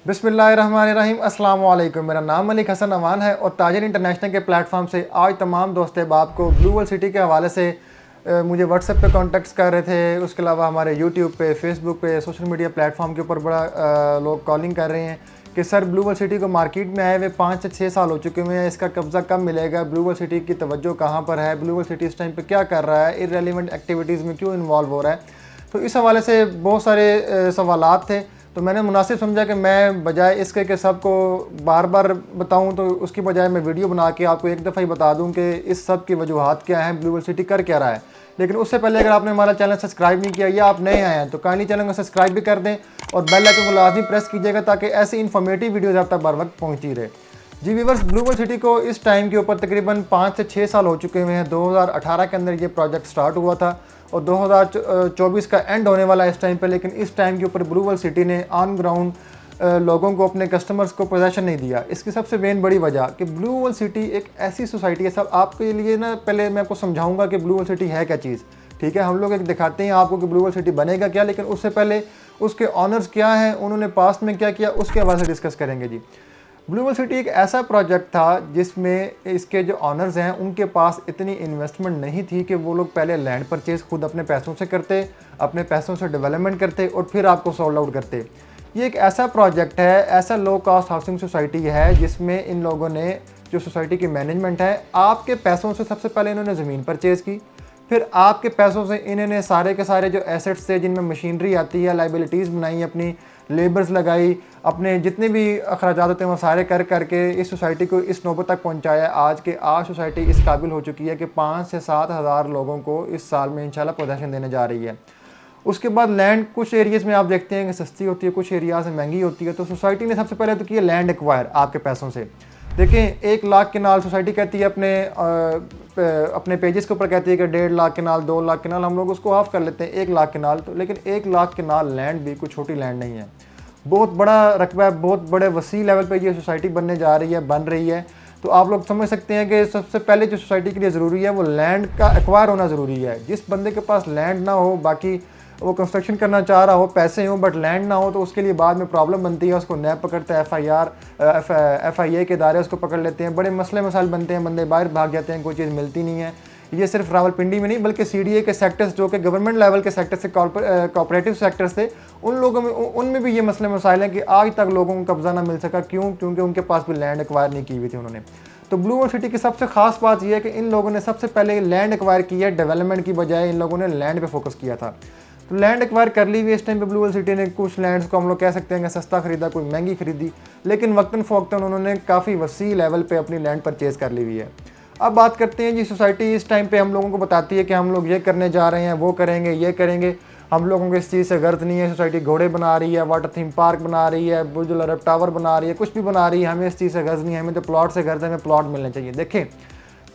बिस्मिल्लाहिर्रहमानिर्रहीम, अस्सलाम वालेकुम। मेरा नाम मलिक हसन अमान है और ताजर इंटरनेशनल के प्लेटफॉर्म से आज तमाम दोस्त अहबाब को ब्लू वर्ल्ड सिटी के हवाले से मुझे व्हाट्सएप पे कॉन्टेक्ट्स कर रहे थे। उसके अलावा हमारे यूट्यूब पे, फेसबुक पे, सोशल मीडिया प्लेटफॉर्म के ऊपर बड़ा लोग कॉलिंग कर रहे हैं कि सर ब्लू वर्ल्ड सिटी को मार्केट में आए हुए 5 से 6 साल हो चुके हैं, इसका कब्ज़ा कब मिलेगा, ब्लू वर्ल्ड सिटी की तवज्जो कहाँ पर है, ब्लू वर्ल्ड सिटी इस टाइम पर क्या कर रहा है, इररेलेवेंट एक्टिविटीज़ में क्यों इन्वॉल्व हो रहा है। तो इस हवाले से बहुत सारे सवालात थे, तो मैंने मुनासिब समझा कि मैं बजाय इसके कि सबको बार बार बताऊं, तो उसकी बजाय मैं वीडियो बना के आपको एक दफ़ा ही बता दूं कि इस सब की वजूहात क्या हैं, ब्लू वर्ल्ड सिटी कर क्या रहा है। लेकिन उससे पहले अगर आपने हमारा चैनल सब्सक्राइब नहीं किया या आप नए आए हैं तो काइंडली चैनल को सब्सक्राइब भी कर दें और बेल आइकन को लाजमी प्रेस कीजिएगा ताकि ऐसी इन्फॉर्मेटिव वीडियोज़ आप तक बर वक्त पहुँचती रहे। जी व्यूअर्स, ब्लू वर्ल्ड सिटी को इस टाइम के ऊपर तकरीबन 5 से 6 साल हो चुके हुए हैं। 2018 के अंदर ये प्रोजेक्ट स्टार्ट हुआ था और 2024 का एंड होने वाला है इस टाइम पे। लेकिन इस टाइम के ऊपर ब्लू वर्ल्ड सिटी ने ऑन ग्राउंड लोगों को, अपने कस्टमर्स को पोजेशन नहीं दिया। इसकी सबसे मेन बड़ी वजह कि ब्लू वर्ल्ड सिटी एक ऐसी सोसाइटी है, सब आपके लिए ना, पहले मैं आपको समझाऊंगा कि ब्लू वर्ल्ड सिटी है क्या चीज़। ठीक है, हम लोग एक दिखाते हैं आपको कि ब्लू वर्ल्ड सिटी बनेगा क्या, लेकिन उससे पहले उसके ऑनर्स क्या हैं, उन्होंने पास्ट में क्या किया, उसके हवाले से डिस्कस करेंगे। जी, ब्लू वर्ल्ड सिटी एक ऐसा प्रोजेक्ट था जिसमें इसके जो ऑनर्स हैं उनके पास इतनी इन्वेस्टमेंट नहीं थी कि वो लोग पहले लैंड परचेज़ खुद अपने पैसों से करते, अपने पैसों से डेवलपमेंट करते और फिर आपको सोल्ड आउट करते। ये एक ऐसा प्रोजेक्ट है, ऐसा लो कॉस्ट हाउसिंग सोसाइटी है जिसमें इन लोगों ने, जो सोसाइटी की मैनेजमेंट है, आपके पैसों से सबसे पहले इन्होंने ज़मीन परचेज़ की, फिर आपके पैसों से इन्होंने सारे के सारे जो एसेट्स थे जिनमें मशीनरी आती है, लाइबिलिटीज़ बनाई, अपनी लेबर्स लगाई, अपने जितने भी अखराजात होते हैं वो सारे कर करके इस सोसाइटी को इस नौबत तक पहुंचाया। आज सोसाइटी इस काबिल हो चुकी है कि 5 से 7 हज़ार लोगों को इस साल में इंशाल्लाह पोजीशन देने जा रही है। उसके बाद लैंड कुछ एरियाज़ में आप देखते हैं कि सस्ती होती है, कुछ एरियाज़ में महंगी होती है। तो सोसाइटी ने सबसे पहले तो किया लैंड एक्वायर आपके पैसों से। देखें, 1 लाख केनाल सोसाइटी कहती है अपने पेजेस के ऊपर कहती है कि 1.5 लाख केनाल, 2 लाख केनाल, हम लोग उसको ऑफ कर लेते हैं 1 लाख केनाल। तो लेकिन 1 लाख केनाल लैंड भी कोई छोटी लैंड नहीं है, बहुत बड़ा रकबा है, बहुत बड़े वसी लेवल पे ये सोसाइटी बनने जा रही है, बन रही है। तो आप लोग समझ सकते हैं कि सबसे पहले जो सोसाइटी के लिए ज़रूरी है वो लैंड का एक्वायर होना ज़रूरी है। जिस बंदे के पास लैंड ना हो, बाकी वो कंस्ट्रक्शन करना चाह रहा हो, पैसे हों बट लैंड ना हो, तो उसके लिए बाद में प्रॉब्लम बनती है। उसको नैब पकड़ता है, FIA के इदारे उसको पकड़ लेते हैं, बड़े मसले मसाइल बनते हैं, बंदे बाहर भाग जाते हैं, कोई चीज़ मिलती नहीं है। ये सिर्फ रावलपिंडी में नहीं बल्कि CDA के सेक्टर्स, जो कि गवर्नमेंट लेवल के सेक्टर से कोऑपरेटिव सेक्टर्स थे, उन लोगों में, उनमें भी ये मसले मसाइल हैं कि आज तक लोगों को कब्जा ना मिल सका। क्यों? क्योंकि उनके पास भी लैंड एक्वायर नहीं की हुई थी उन्होंने। तो ब्लू वर्ल्ड सिटी की सबसे खास बात यह है कि इन लोगों ने सबसे पहले लैंड एक्वायर की है, डेवलपमेंट की बजाय इन लोगों ने लैंड पे फोकस किया था। तो लैंड एक्वायर कर ली हुई इस टाइम पे ब्लू वर्ल्ड सिटी ने। कुछ लैंड्स को हम लोग कह सकते हैं कि सस्ता खरीदा, कोई महंगी खरीदी, लेकिन वक्तन फ़वक्तन उन्होंने काफ़ी वसी लेवल पे अपनी लैंड परचेज़ कर ली हुई है। अब बात करते हैं जी, सोसाइटी इस टाइम पे हम लोगों को बताती है कि हम लोग ये करने जा रहे हैं, वो करेंगे, ये करेंगे। हम लोगों को इस चीज़ से गर्ज नहीं है। सोसाइटी घोड़े बना रही है, वाटर थीम पार्क बना रही है, बुर्ज अल अरब टावर बना रही है, कुछ भी बना रही है, हमें इस चीज़ से गर्ज नहीं है। हमें तो प्लॉट से गर्ज है, हमें प्लॉट मिलने चाहिए। देखें,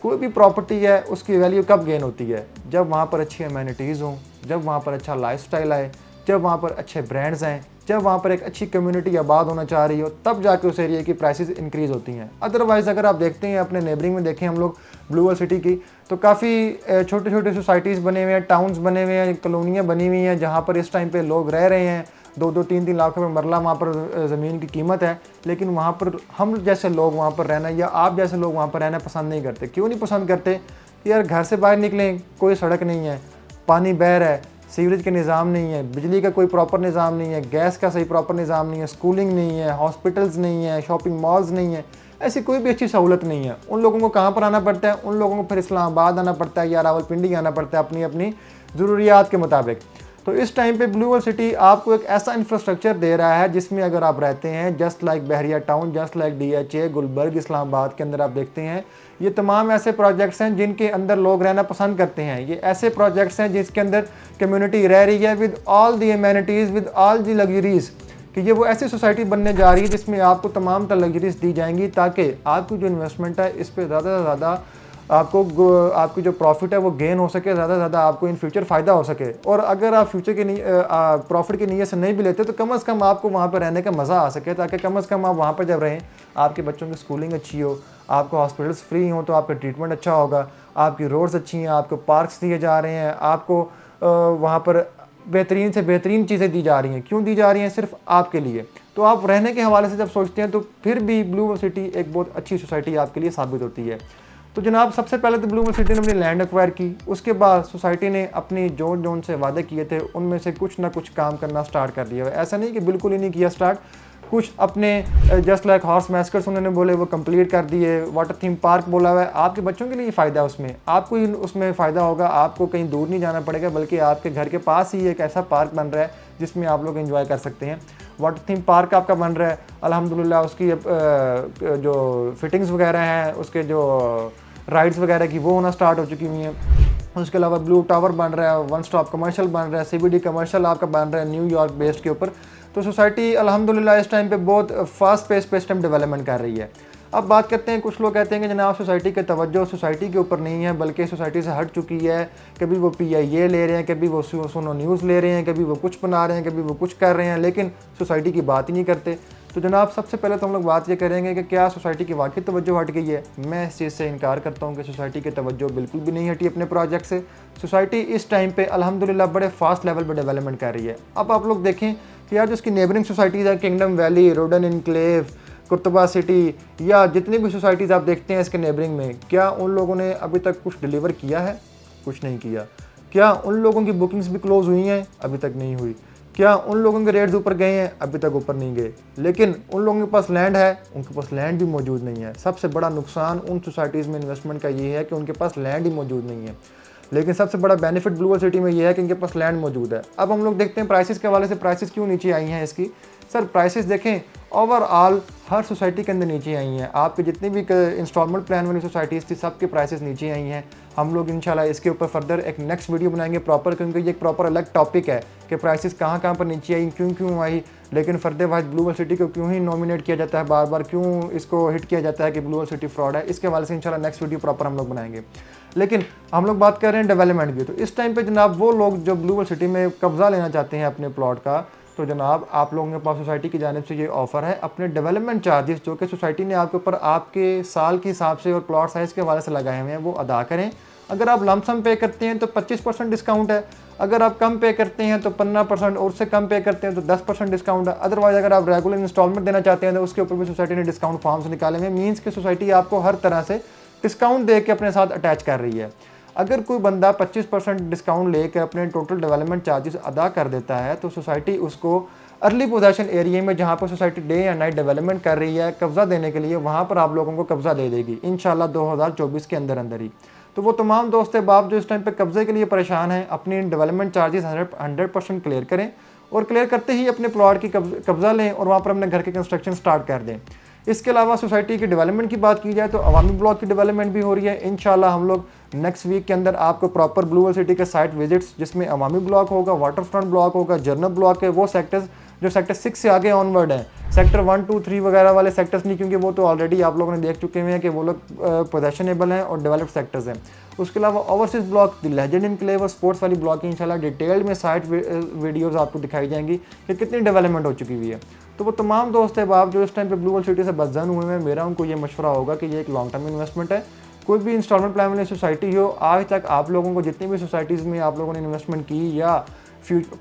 कोई भी प्रॉपर्टी है उसकी वैल्यू कब गेन होती है? जब वहाँ पर अच्छी अमेनिटीज़ हों, जब वहाँ पर अच्छा लाइफस्टाइल आए, जब वहाँ पर अच्छे ब्रांड्स हैं, जब वहाँ पर एक अच्छी कम्युनिटी आबाद होना चाह रही हो, तब जाके उस एरिया की प्राइसेस इंक्रीज़ होती हैं। अदरवाइज़ अगर आप देखते हैं अपने नेबरिंग में देखें हम लोग ब्लू वर्ल्ड सिटी की, तो काफ़ी छोटे छोटे सोसाइटीज़ बने हुए हैं, टाउन्स बने हुए हैं, कॉलोनियाँ बनी हुई हैं जहाँ पर इस टाइम पे लोग रह रहे हैं। 2-2, 3-3 लाख रुपये मरला वहाँ पर ज़मीन की कीमत है। लेकिन वहाँ पर हम जैसे लोग वहाँ पर रहना, या आप जैसे लोग वहाँ पर रहना पसंद नहीं करते। क्यों नहीं पसंद करते? कि यार घर से बाहर निकलें, कोई सड़क नहीं है, पानी बह रहा है, सीवरेज के निज़ाम नहीं है, बिजली का कोई प्रॉपर निज़ाम नहीं है, गैस का सही प्रॉपर निज़ाम नहीं है, स्कूलिंग नहीं है, हॉस्पिटल्स नहीं है, शॉपिंग मॉल्स नहीं है, ऐसी कोई भी अच्छी सहूलत नहीं है। उन लोगों को कहाँ पर आना पड़ता है? उन लोगों को फिर इस्लामाबाद आना पड़ता है या रावलपिंडी आना पड़ता है अपनी अपनी ज़रूरियात के मुताबिक। तो इस टाइम पे ब्लू वर्ल्ड सिटी आपको एक ऐसा इंफ्रास्ट्रक्चर दे रहा है जिसमें अगर आप रहते हैं, just like Bahria town, just like DHA, Gulberg, Islamabad के अंदर आप देखते हैं, ये तमाम ऐसे प्रोजेक्ट्स हैं जिनके अंदर लोग रहना पसंद करते हैं। ये ऐसे प्रोजेक्ट्स हैं जिसके अंदर कम्युनिटी रह रही है with all the amenities, with all the luxuries, कि ये वो ऐसी सोसाइटी बनने जा रही है जिसमें आपको तमाम तरह लग्जरीज दी जाएंगी ताकि आपकी जो इन्वेस्टमेंट है इस पर ज़्यादा से ज़्यादा आपकी जो प्रॉफिट है वो गेन हो सके, ज़्यादा से ज़्यादा आपको इन फ्यूचर फ़ायदा हो सके। और अगर आप फ्यूचर के प्रॉफिट की नीयत से नहीं भी लेते तो कम अज़ कम आपको वहाँ पर रहने का मज़ा आ सके, ताकि कम अज़ कम आप वहाँ पर जब रहें आपके बच्चों की स्कूलिंग अच्छी हो, आपको हॉस्पिटल्स फ्री हों तो आपका ट्रीटमेंट अच्छा होगा, आपकी रोड्स अच्छी हैं, आपको पार्क्स दिए जा रहे हैं, आपको वहाँ पर बेहतरीन से बेहतरीन चीज़ें दी जा रही हैं। क्यों दी जा रही हैं? सिर्फ आपके लिए। तो आप रहने के हवाले से जब सोचते हैं तो फिर भी ब्लू वर्ल्ड सिटी एक बहुत अच्छी सोसाइटी आपके लिए साबित होती है। तो जनाब सबसे पहले तो ब्लू वर्ल्ड सिटी ने अपनी लैंड एक्वायर की, उसके बाद सोसाइटी ने अपनी जोन से वादे किए थे उनमें से कुछ ना कुछ काम करना स्टार्ट कर दिया। ऐसा नहीं कि बिल्कुल ही नहीं किया स्टार्ट, कुछ अपने जस्ट लाइक हॉर्स मैस्कर्स उन्होंने बोले वो कंप्लीट कर दिए। वाटर थीम पार्क बोला हुआ है, आपके बच्चों के लिए फ़ायदा उसमें, आपको ही उसमें फ़ायदा होगा, आपको कहीं दूर नहीं जाना पड़ेगा, बल्कि आपके घर के पास ही एक ऐसा पार्क बन रहा है जिसमें आप लोग एंजॉय कर सकते हैं। वाटर थीम पार्क आपका बन रहा है अल्हम्दुलिल्लाह, उसकी जो फिटिंग्स वगैरह हैं, उसके जो राइड्स वगैरह की वो होना स्टार्ट हो चुकी हुई हैं। उसके अलावा ब्लू टावर बन रहा है, वन स्टॉप कमर्शियल बन रहा है, CBD कमर्शियल आपका बन रहा है न्यूयॉर्क बेस्ड के ऊपर। तो सोसाइटी अल्हम्दुलिल्लाह इस टाइम पे बहुत फास्ट पेस पे इस टाइम डेवलपमेंट कर रही है। अब बात करते हैं, कुछ लोग कहते हैं कि जनाब सोसाइटी के तवज्जो सोसाइटी के ऊपर नहीं है बल्कि सोसाइटी से हट चुकी है। कभी वो PIA ले रहे हैं, कभी वो सुनो न्यूज़ ले रहे हैं, कभी वो कुछ बना रहे हैं, कभी वो कुछ कर रहे हैं, लेकिन सोसाइटी की बात ही नहीं करते। तो जनाब सबसे पहले तो हम लोग बात ये करेंगे कि क्या सोसाइटी की वाकई तवज्जो हट गई है। मैं इस चीज़ से इनकार करता हूँ कि सोसाइटी की तवज्जो बिल्कुल भी नहीं हटी अपने प्रोजेक्ट से। सोसाइटी इस टाइम पे अल्हम्दुलिल्लाह बड़े फास्ट लेवल पर डेवलपमेंट कर रही है। अब आप लोग देखें कि यार जो उसकी नेबरिंग सोसाइटीज़ है, kingdom valley, रोडन enclave, Qurtuba city, या जितनी भी सोसाइटीज़ आप देखते हैं इसके नेबरिंग में, क्या उन लोगों ने अभी तक कुछ डिलीवर किया है? कुछ नहीं किया। क्या उन लोगों की बुकिंग्स भी क्लोज हुई हैं? अभी तक नहीं हुई। क्या उन लोगों के रेट्स ऊपर गए हैं? अभी तक ऊपर नहीं गए। लेकिन उन लोगों के पास लैंड है, उनके पास लैंड भी मौजूद नहीं है। सबसे बड़ा नुकसान उन सोसाइटीज़ में इन्वेस्टमेंट का ये है कि उनके पास लैंड ही मौजूद नहीं है। लेकिन सबसे बड़ा बेनिफिट ब्लू वर्ल्ड सिटी में ये है कि इनके पास लैंड मौजूद है। अब हम लोग देखते हैं प्राइसेस के हवाले से, प्राइसेस क्यों नीचे आई हैं इसकी। सर प्राइसेस देखें ओवरऑल हर सोसाइटी के अंदर नीचे आई हैं। आपके जितनी भी इंस्टॉलमेंट प्लान वाली सोसाइटीज़ थी सबके प्राइसेस नीचे आई हैं। हम लोग इंशाल्लाह इसके ऊपर फर्दर एक नेक्स्ट वीडियो बनाएंगे प्रॉपर, क्योंकि ये एक प्रॉपर अलग टॉपिक है कि प्राइसेस कहाँ पर नीचे आई, क्यों आई। लेकिन further wise blue world city को क्यों ही नॉमिनेट किया जाता है बार बार, क्यों इसको हिट किया जाता है कि ब्लू वर्ल्ड सिटी फ्रॉड है, इसके हवाले से इंशाल्लाह नेक्स्ट वीडियो प्रॉपर हम लोग बनाएंगे। लेकिन हम लोग बात कर रहे हैं डेवलपमेंट की। तो इस टाइम पे जनाब वो लोग जो ब्लू वर्ल्ड सिटी में कब्जा लेना चाहते हैं अपने प्लॉट का, तो जनाब आप लोगों के पास सोसाइटी की जानिब से ये ऑफ़र है, अपने डेवलपमेंट चार्जेस जो कि सोसाइटी ने आपके ऊपर आपके साल के हिसाब से और प्लॉट साइज़ के हवाले से लगाए हुए हैं वो अदा करें। अगर आप लमसम पे करते हैं तो 25% डिस्काउंट है, अगर आप कम पे करते हैं तो 15% और उससे कम पे करते हैं तो 10% डिस्काउंट है। अदरवाइज अगर आप रेगुलर इंस्टॉलमेंट देना चाहते हैं तो उसके ऊपर भी सोसाइटी ने डिस्काउंट फॉर्म्स निकाले हुए, मीन्स कि सोसाइटी आपको हर तरह से डिस्काउंट दे के अपने साथ अटैच कर रही है। अगर कोई बंदा 25% डिस्काउंट लेकर अपने टोटल डेवलपमेंट चार्जेस अदा कर देता है तो सोसाइटी उसको अर्ली पोजेशन एरिया में जहाँ पर सोसाइटी डे या नाइट डेवलपमेंट कर रही है कब्जा देने के लिए, वहाँ पर आप लोगों को कब्जा दे देगी इंशाल्लाह 2024 के अंदर अंदर ही। तो वो तमाम दोस्त बाप जो इस टाइम पे कब्जे के लिए परेशान हैं, अपनी डेवलपमेंट चार्जेस 100% क्लियर करें और क्लियर करते ही अपने प्लॉट की कब्जा लें और वहाँ पर अपने घर की कंस्ट्रक्शन स्टार्ट कर दें। इसके अलावा सोसाइटी की डेवलपमेंट की बात की जाए तो अवामी ब्लॉक की डेवलपमेंट भी हो रही है। इंशाल्लाह हम लोग नेक्स्ट वीक के अंदर आपको प्रॉपर ब्लू वर्ल्ड सिटी के साइट विजिट्स, जिसमें अवामी ब्लॉक होगा, वाटर फ्रंट ब्लॉक होगा, जर्नल ब्लॉक है, वो सेक्टर्स जो सेक्टर 6 से आगे ऑनवर्ड हैं, सेक्टर 1, 2, 3 वगैरह वाले सेक्टर्स नहीं, क्योंकि वो तो ऑलरेडी आप लोगों ने देख चुके हैं कि वो लोग पोजेशनेबल हैं और डेवलप्ड सेक्टर्स हैं। उसके अलावा ओवरसीज ब्लॉक, लेजेंड इनक्लेव और स्पोर्ट्स वाली ब्लॉक की इंशाल्लाह डिटेल्ड में साइट वीडियोस आपको दिखाई जाएंगी कि कितनी डेवलपमेंट हो चुकी हुई है। तो वो तमाम दोस्त बाप जो इस टाइम पे ब्लू वर्ल्ड सिटी से बदजन हुए हैं, मेरा उनको ये मशवरा होगा कि ये एक लॉन्ग टर्म इन्वेस्टमेंट है। कोई भी इंस्टॉलमेंट प्लान वाली सोसाइटी हो, आज तक आप लोगों को जितनी भी सोसाइटीज़ में आप लोगों ने इन्वेस्टमेंट की या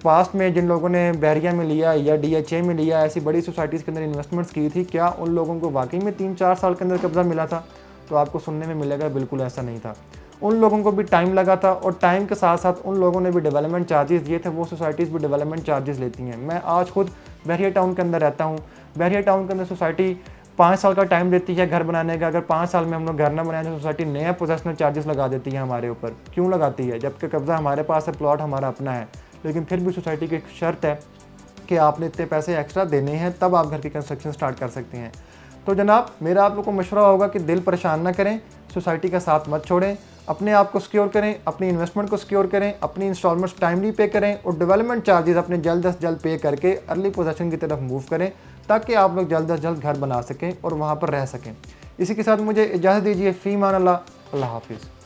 पास्ट में जिन लोगों ने बहरिया में लिया या DHA में लिया, ऐसी बड़ी सोसाइटीज़ के अंदर इन्वेस्टमेंट्स की थी, क्या उन लोगों को वाकई में 3-4 साल के अंदर कब्जा मिला था? तो आपको सुनने में मिलेगा बिल्कुल ऐसा नहीं था। उन लोगों को भी टाइम लगा था और टाइम के साथ साथ उन लोगों ने भी डेवलपमेंट चार्जेस दिए थे। वो सोसाइटीज़ भी डेवलपमेंट चार्जेस लेती हैं। मैं आज खुद बहरिया टाउन के अंदर रहता हूँ। बहरिया टाउन के अंदर सोसाइटी 5 साल का टाइम देती है घर बनाने का। अगर 5 साल में हम लोग घर ना बनाए तो सोसाइटी नया पोजेशनल चार्जेस लगा देती है हमारे ऊपर। क्यों लगाती है? जबकि कब्जा हमारे पास है, प्लॉट हमारा अपना है, लेकिन फिर भी सोसाइटी की एक शर्त है कि आपने इतने पैसे एक्स्ट्रा देने हैं तब आप घर की कंस्ट्रक्शन स्टार्ट कर सकते हैं। तो जनाब मेरा आप लोग को मशवरा होगा कि दिल परेशान ना करें, सोसाइटी का साथ मत छोड़ें, अपने आप को सिक्योर करें, अपनी इन्वेस्टमेंट को सिक्योर करें, अपनी इंस्टॉलमेंट्स टाइमली पे करें और डेवलपमेंट चार्जेस अपने जल्द से जल्द पे करके अर्ली पोजेशन की तरफ मूव करें ताकि आप लोग जल्द से जल्द घर बना सकें और वहाँ पर रह सकें। इसी के साथ मुझे इजाज़त दीजिए। फ़ी मान अल्लाह, अल्लाह हाफिज़।